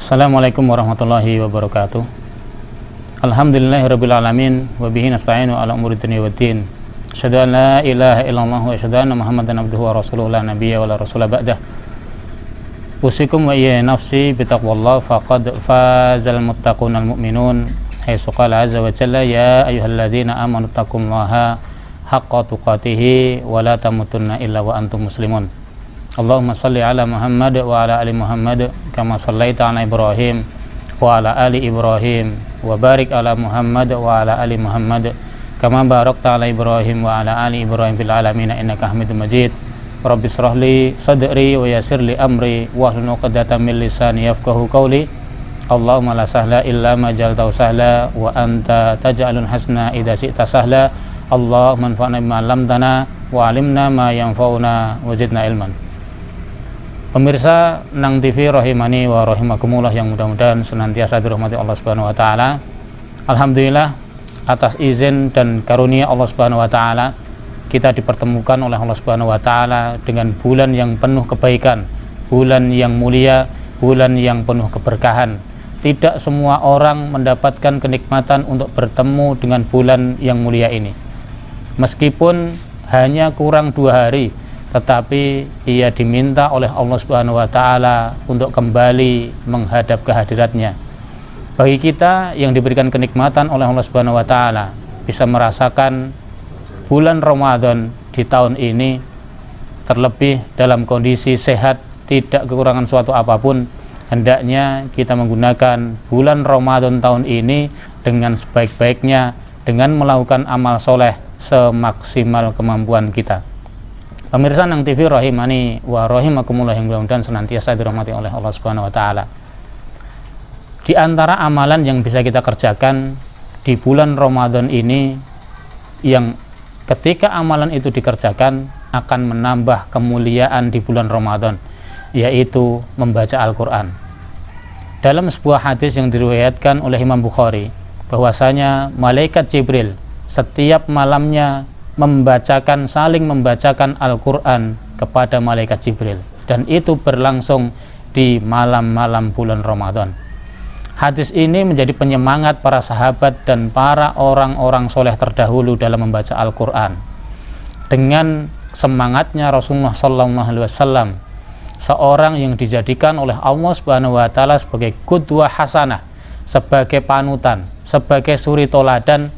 Assalamualaikum warahmatullahi wabarakatuh. Alhamdulillahirabbil alamin wa bihi nasta'inu ala umuri dunya waddin. Asyhadu an la ilaha illallah wa asyhadu anna Muhammadan abduhu wa rasuluhu la nabiyya wa la rasula ba'dah. Usikum wa iyya nafsi bitaqwallah faqad fazal muttaqunal mu'minun. Haitsu qala azza wa jalla ya ayyuhalladzina amanu taqullaha haqqa tuqatih wa la tamutunna illa wa antum muslimun. Allahumma salli ala Muhammad wa ala ali Muhammad kama sallaita ala Ibrahim wa ala ali Ibrahim wa barik ala Muhammad wa ala ali Muhammad kama barakta ala Ibrahim wa ala ali Ibrahim fil alamin innaka Hamidum Majid. Rabbi shrah li sadri wa yassir li amri wahlul 'uqdatam min lisani yafqahu qawli. Allahumma la sahla illa ma ja'altahu sahla wa anta taj'alul hasna idza syi'ta sahla. Allahumma anfa'na bima 'allamtana wa 'allimna ma yanfa'una wa zidna ilman. Pemirsa Nang TV rahimani wa rahimakumullah yang mudah-mudahan senantiasa dirahmati Allah Subhanahu wa taala. Alhamdulillah atas izin dan karunia Allah Subhanahu wa taala kita dipertemukan oleh Allah Subhanahu wa taala dengan bulan yang penuh kebaikan, bulan yang mulia, bulan yang penuh keberkahan. Tidak semua orang mendapatkan kenikmatan untuk bertemu dengan bulan yang mulia ini. Meskipun hanya kurang 2 hari, tetapi ia diminta oleh Allah Subhanahu wa taala untuk kembali menghadap kehadiratnya. Bagi kita yang diberikan kenikmatan oleh Allah Subhanahu wa taala bisa merasakan bulan Ramadan di tahun ini, terlebih dalam kondisi sehat, tidak kekurangan suatu apapun, hendaknya kita menggunakan bulan Ramadan tahun ini dengan sebaik-baiknya, dengan melakukan amal soleh semaksimal kemampuan kita. Pemirsa Nang TV rahimani wa rahimakumullah yang mudah-mudahan senantiasa dirahmati oleh Allah Subhanahu wa taala. Di antara amalan yang bisa kita kerjakan di bulan Ramadan ini, yang ketika amalan itu dikerjakan akan menambah kemuliaan di bulan Ramadan, yaitu membaca Al-Qur'an. Dalam sebuah hadis yang diriwayatkan oleh Imam Bukhari, bahwasanya malaikat Jibril setiap malamnya saling membacakan Al-Qur'an kepada malaikat Jibril, dan itu berlangsung di malam-malam bulan Ramadan. Hadis ini menjadi penyemangat para sahabat dan para orang-orang soleh terdahulu dalam membaca Al-Qur'an. Dengan semangatnya Rasulullah SAW, seorang yang dijadikan oleh Allah Subhanahu wa taala sebagai qudwah hasanah, sebagai panutan, sebagai suri toladan,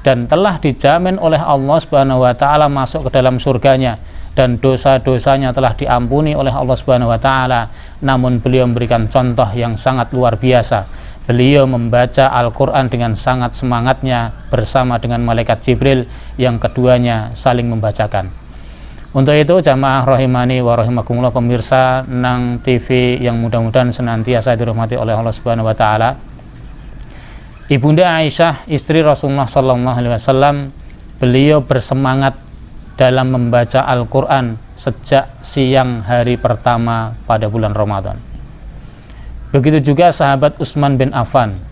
dan telah dijamin oleh Allah Subhanahu wa taala masuk ke dalam surganya, dan dosa-dosanya telah diampuni oleh Allah Subhanahu wa taala. Namun beliau memberikan contoh yang sangat luar biasa. Beliau membaca Al-Qur'an dengan sangat semangatnya bersama dengan malaikat Jibril, yang keduanya saling membacakan. Untuk itu jamaah rahimani wa rahimakumullah, pemirsa Nang TV yang mudah-mudahan senantiasa dirahmati oleh Allah Subhanahu wa taala, Ibunda Aisyah, istri Rasulullah SAW, beliau bersemangat dalam membaca Al-Qur'an sejak siang hari pertama pada bulan Ramadan. Begitu juga sahabat Utsman bin Affan,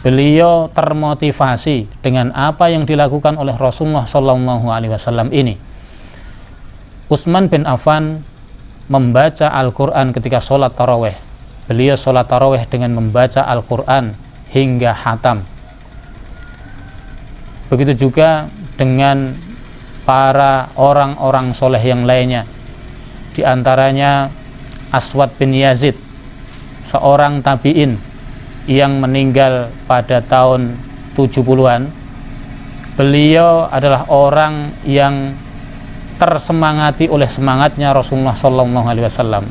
beliau termotivasi dengan apa yang dilakukan oleh Rasulullah SAW ini. Utsman bin Affan membaca Al-Qur'an ketika sholat tarawih. Beliau sholat tarawih dengan membaca Al-Qur'an hingga khatam. Begitu juga dengan para orang-orang soleh yang lainnya, di antaranya Aswad bin Yazid, seorang tabi'in yang meninggal pada tahun 70-an. Beliau adalah orang yang tersemangati oleh semangatnya Rasulullah SAW.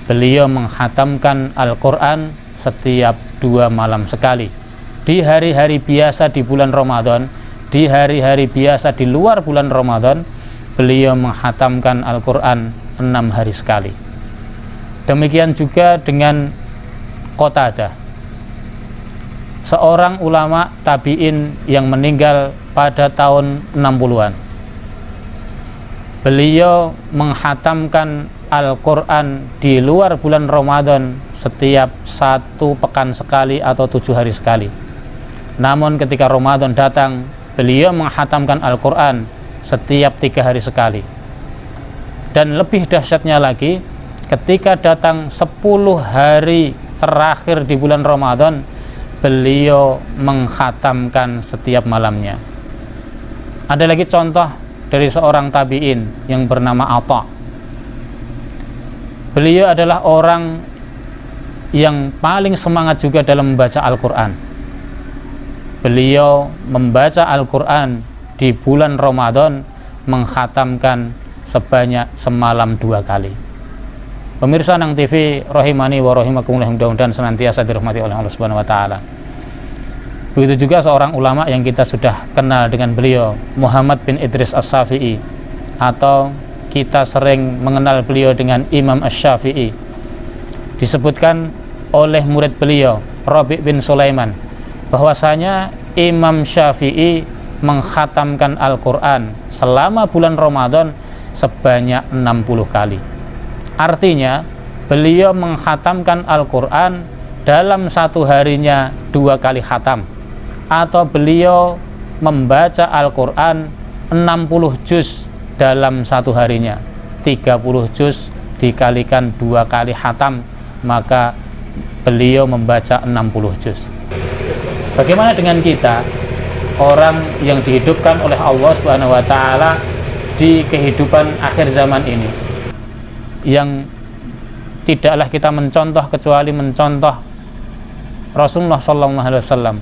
Beliau menghatamkan Al-Qur'an setiap 2 malam sekali. Di hari-hari biasa di bulan Ramadan, di hari-hari biasa di luar bulan Ramadan, beliau menghatamkan Al-Qur'an 6 hari sekali. Demikian juga dengan Qatadah, seorang ulama tabi'in yang meninggal pada tahun 60-an. Beliau menghatamkan Al-Qur'an di luar bulan Ramadan setiap 1 pekan sekali atau 7 hari sekali. Namun ketika Ramadan datang, beliau menghatamkan Al-Qur'an setiap 3 hari sekali. Dan lebih dahsyatnya lagi, ketika datang 10 hari terakhir di bulan Ramadan, beliau mengkhatamkan setiap malamnya. Ada lagi contoh dari seorang tabi'in yang bernama Atha. Beliau adalah orang yang paling semangat juga dalam membaca Al-Quran. Beliau membaca Al-Quran di bulan Ramadan, mengkhatamkan sebanyak semalam 2 kali. Pemirsa Nang TV rahimani wa rahimakumullah, mudah-mudahan senantiasa dirahmati oleh Allah Subhanahu wa taala. Begitu juga seorang ulama yang kita sudah kenal dengan beliau, Muhammad bin Idris As-Syafi'i, atau kita sering mengenal beliau dengan Imam Asy-Syafi'i. Disebutkan oleh murid beliau, Rabi' bin Sulaiman, bahwasanya Imam Syafi'i mengkhatamkan Al-Quran selama bulan Ramadan sebanyak 60 kali. Artinya beliau mengkhatamkan Al-Quran dalam satu harinya 2 kali khatam, atau beliau membaca Al-Quran 60 juz dalam satu harinya. 30 juz dikalikan 2 kali khatam, maka beliau membaca 60 juz. Bagaimana dengan kita, orang yang dihidupkan oleh Allah Subhanahu wa taala di kehidupan akhir zaman ini, yang tidaklah kita mencontoh kecuali mencontoh Rasulullah SAW.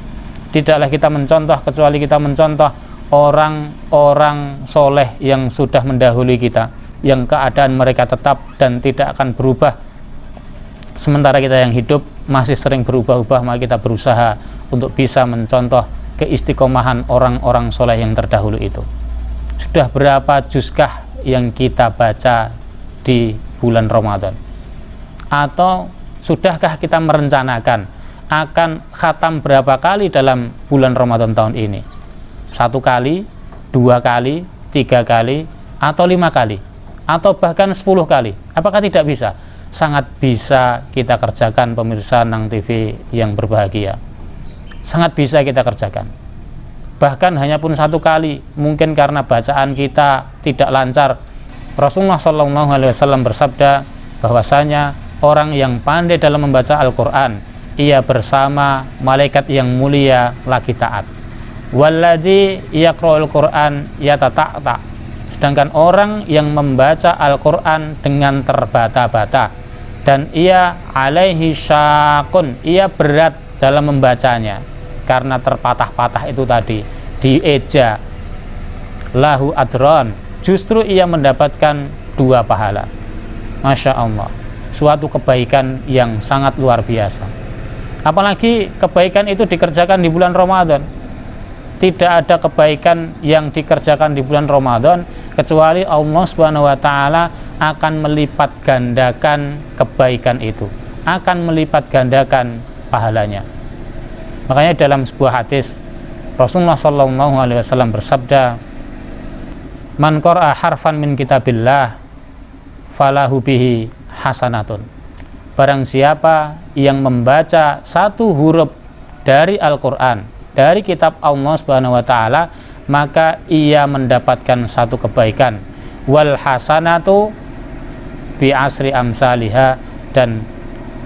Tidaklah kita mencontoh kecuali kita mencontoh orang-orang soleh yang sudah mendahului kita, yang keadaan mereka tetap dan tidak akan berubah. Sementara kita yang hidup masih sering berubah-ubah, maka kita berusaha untuk bisa mencontoh keistiqomahan orang-orang soleh yang terdahulu itu. Sudah berapa juzkah yang kita baca di bulan Ramadan? Atau sudahkah kita merencanakan akan khatam berapa kali dalam bulan Ramadan tahun ini? 1 kali, 2 kali, 3 kali, atau 5 kali, atau bahkan 10 kali? Apakah tidak bisa? Sangat bisa kita kerjakan, pemirsa Nang TV yang berbahagia. Sangat bisa kita kerjakan. Bahkan hanya pun 1 kali, mungkin karena bacaan kita tidak lancar. Rasulullah SAW bersabda bahwasanya orang yang pandai dalam membaca Al-Quran, ia bersama malaikat yang mulia lagi taat. Walladzi yaqra'ul Qur'an yatata'ta. Sedangkan orang yang membaca Al-Quran dengan terbata-bata dan ia alaihi syaqun, ia berat dalam membacanya karena terpatah-patah itu tadi, dieja, lahu adron, justru ia mendapatkan 2 pahala. Masya Allah, suatu kebaikan yang sangat luar biasa. Apalagi kebaikan itu dikerjakan di bulan Ramadan. Tidak ada kebaikan yang dikerjakan di bulan Ramadan kecuali Allah Subhanahu wa taala akan melipat gandakan kebaikan itu, akan melipat gandakan pahalanya. Makanya dalam sebuah hadis Rasulullah SAW bersabda, "Man qara'a harfan min kitabillah falahu bihi hasanatun." Barang siapa yang membaca 1 huruf dari Al-Quran, dari kitab Allah Subhanahu wa taala, maka ia mendapatkan 1 kebaikan. Wal hasanatu bi asri amsalihha, dan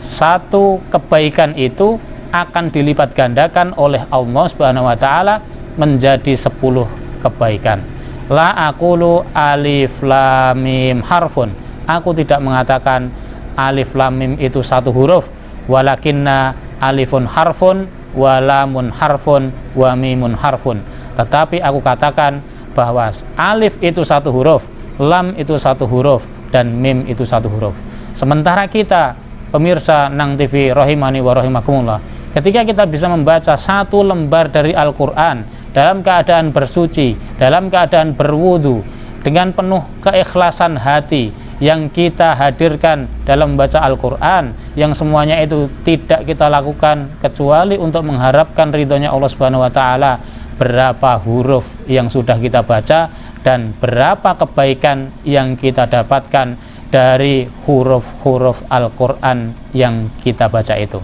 1 kebaikan itu akan dilipat gandakan oleh Allah Subhanahu wa taala menjadi 10 kebaikan. La aqulu alif lam mim harfun. Aku tidak mengatakan alif lam mim itu 1 huruf, walakinna alifun harfun wa lamun harfun wa mimun harfun. Tetapi aku katakan bahwa alif itu 1 huruf, lam itu 1 huruf, dan mim itu 1 huruf. Sementara kita, pemirsa Nang TV rahimani wa rahimakumullah, ketika kita bisa membaca 1 lembar dari Al-Quran dalam keadaan bersuci, dalam keadaan berwudu, dengan penuh keikhlasan hati yang kita hadirkan dalam membaca Al-Quran, yang semuanya itu tidak kita lakukan kecuali untuk mengharapkan ridhonya Allah Subhanahu wa taala, berapa huruf yang sudah kita baca dan berapa kebaikan yang kita dapatkan dari huruf-huruf Al-Quran yang kita baca itu.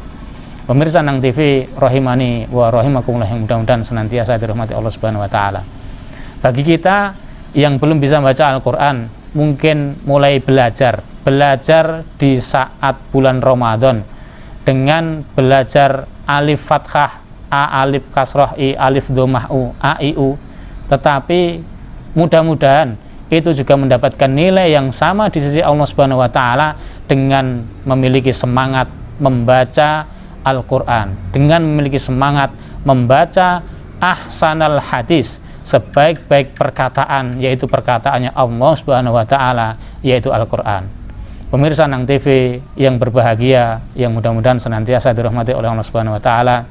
Pemirsa Nang TV rahimani wa rahimakumullah, yang mudah-mudahan senantiasa dirahmati Allah Subhanahu wa taala. Bagi kita yang belum bisa membaca Al-Quran, mungkin mulai belajar di saat bulan Ramadan dengan belajar alif fathah, a alif kasroh, i alif dhammah, u, a i u, tetapi mudah-mudahan itu juga mendapatkan nilai yang sama di sisi Allah Subhanahu wa taala dengan memiliki semangat membaca Al-Qur'an, dengan memiliki semangat membaca ahsanal hadis, sebaik-baik perkataan, yaitu perkataannya Allah Subhanahu wa taala, yaitu Al-Qur'an. Pemirsa Nang TV yang berbahagia, yang mudah-mudahan senantiasa dirahmati oleh Allah Subhanahu wa taala.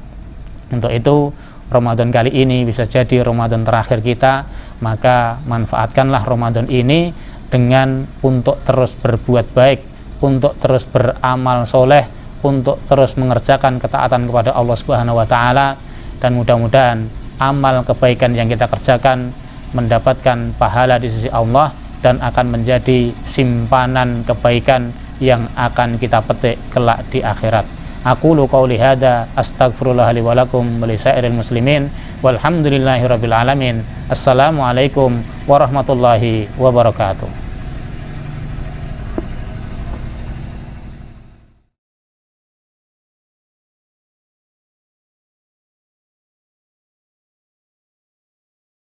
Untuk itu, Ramadan kali ini bisa jadi Ramadan terakhir kita, maka manfaatkanlah Ramadan ini dengan untuk terus berbuat baik, untuk terus beramal soleh, untuk terus mengerjakan ketaatan kepada Allah Subhanahu wa taala, dan mudah-mudahan amal kebaikan yang kita kerjakan mendapatkan pahala di sisi Allah dan akan menjadi simpanan kebaikan yang akan kita petik kelak di akhirat. Aqulu qouli hadza astaghfirullah li wa lakum wa lisairil muslimin walhamdulillahirabbil alamin. Assalamualaikum warahmatullahi wabarakatuh.